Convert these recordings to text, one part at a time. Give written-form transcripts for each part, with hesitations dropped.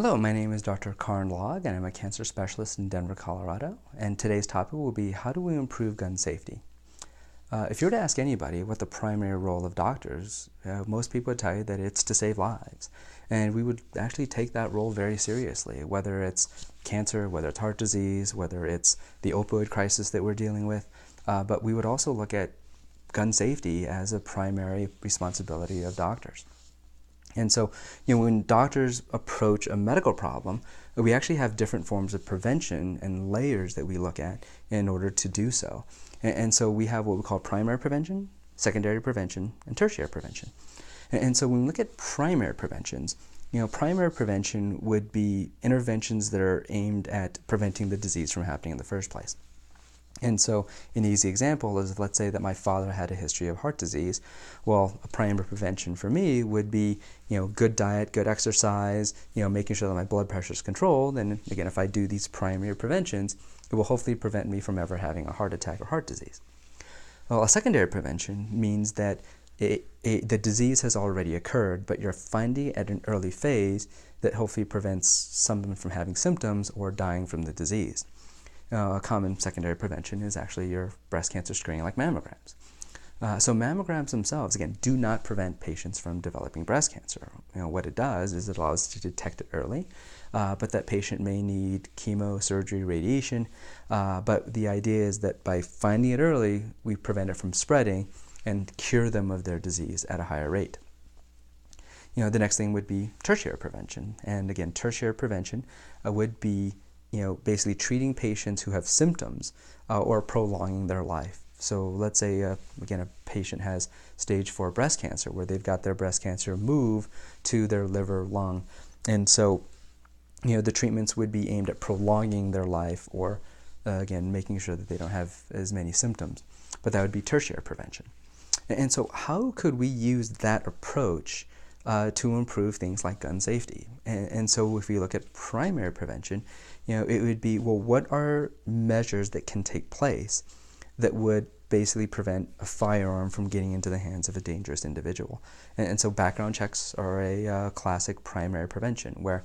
Hello, my name is Dr. Karng Log, and I'm a cancer specialist in Denver, Colorado. And today's topic will be how do we improve gun safety? If you were to ask anybody what the primary role of doctors, most people would tell you that it's to save lives. And we would actually take that role very seriously, whether it's cancer, whether it's heart disease, whether it's the opioid crisis that we're dealing with. But we would also look at gun safety as a primary responsibility of doctors. And so, when doctors approach a medical problem, we actually have different forms of prevention and layers that we look at in order to do so. And so we have what we call primary prevention, secondary prevention, and tertiary prevention. And so when we look at primary preventions, primary prevention would be interventions that are aimed at preventing the disease from happening in the first place. And so an easy example is, let's say that my father had a history of heart disease. Well, a primary prevention for me would be, good diet, good exercise, making sure that my blood pressure is controlled. And again, if I do these primary preventions, it will hopefully prevent me from ever having a heart attack or heart disease. Well, a secondary prevention means that the disease has already occurred, but you're finding it at an early phase that hopefully prevents someone from having symptoms or dying from the disease. A common secondary prevention is actually your breast cancer screening, like mammograms. So mammograms themselves, again, do not prevent patients from developing breast cancer. What it does is it allows us to detect it early, but that patient may need chemo, surgery, radiation. But the idea is that by finding it early, we prevent it from spreading and cure them of their disease at a higher rate. The next thing would be tertiary prevention. And again, tertiary prevention would be basically treating patients who have symptoms or prolonging their life. So let's say, again, a patient has stage 4 breast cancer where they've got their breast cancer move to their liver, lung. And so, the treatments would be aimed at prolonging their life or, again, making sure that they don't have as many symptoms. But that would be tertiary prevention. And so how could we use that approach to improve things like gun safety? And so if we look at primary prevention, it would be, well, what are measures that can take place that would basically prevent a firearm from getting into the hands of a dangerous individual? And so background checks are a classic primary prevention where,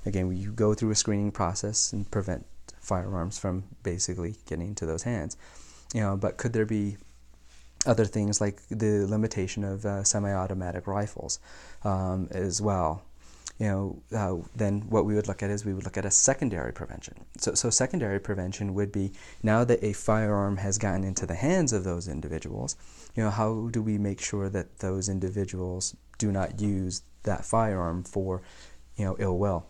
again, you go through a screening process and prevent firearms from basically getting into those hands. But could there be other things like the limitation of semi-automatic rifles as well? Then what we would look at is we would look at a secondary prevention. So secondary prevention would be, now that a firearm has gotten into the hands of those individuals, how do we make sure that those individuals do not use that firearm for, ill will?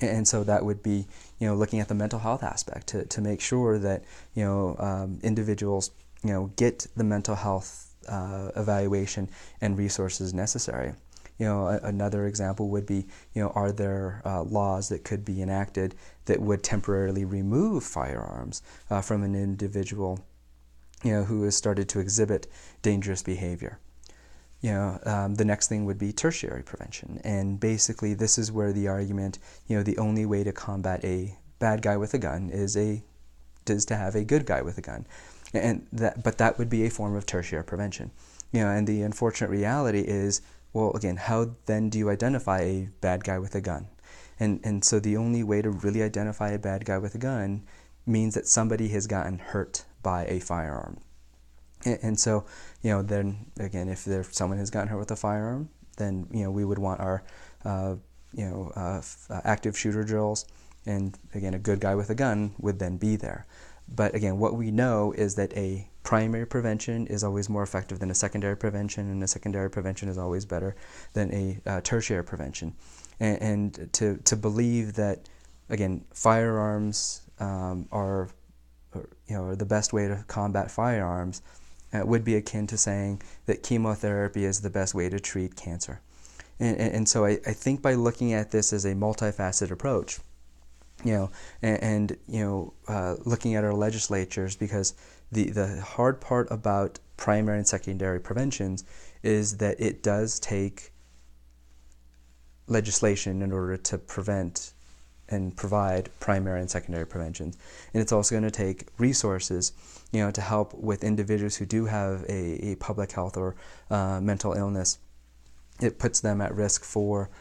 And so that would be, looking at the mental health aspect to make sure that, individuals, get the mental health evaluation and resources necessary. Another example would be, are there laws that could be enacted that would temporarily remove firearms from an individual, who has started to exhibit dangerous behavior? The next thing would be tertiary prevention. And basically this is where the argument, the only way to combat a bad guy with a gun is to have a good guy with a gun. But that would be a form of tertiary prevention. And the unfortunate reality is, well, again, how then do you identify a bad guy with a gun? And so the only way to really identify a bad guy with a gun means that somebody has gotten hurt by a firearm. And so, then again, if someone has gotten hurt with a firearm, then, we would want our, active shooter drills. And again, a good guy with a gun would then be there. But again, what we know is that a primary prevention is always more effective than a secondary prevention, and a secondary prevention is always better than a tertiary prevention. And to believe that, again, firearms are the best way to combat firearms would be akin to saying that chemotherapy is the best way to treat cancer. And so I think by looking at this as a multifaceted approach, looking at our legislatures, because the hard part about primary and secondary preventions is that it does take legislation in order to prevent and provide primary and secondary preventions. And it's also going to take resources, to help with individuals who do have a public health or mental illness. It puts them at risk for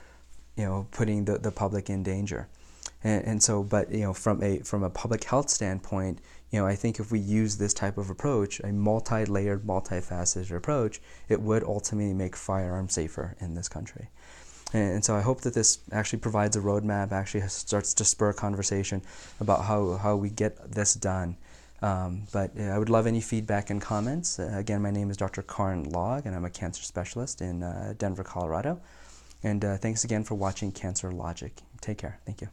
putting the public in danger. And so, but from a public health standpoint, I think if we use this type of approach, a multi-layered, multifaceted approach, it would ultimately make firearms safer in this country. And so I hope that this actually provides a roadmap, actually starts to spur a conversation about how we get this done. But I would love any feedback and comments. Again, my name is Dr. Karng Log, and I'm a cancer specialist in Denver, Colorado. And thanks again for watching Cancer Logic. Take care. Thank you.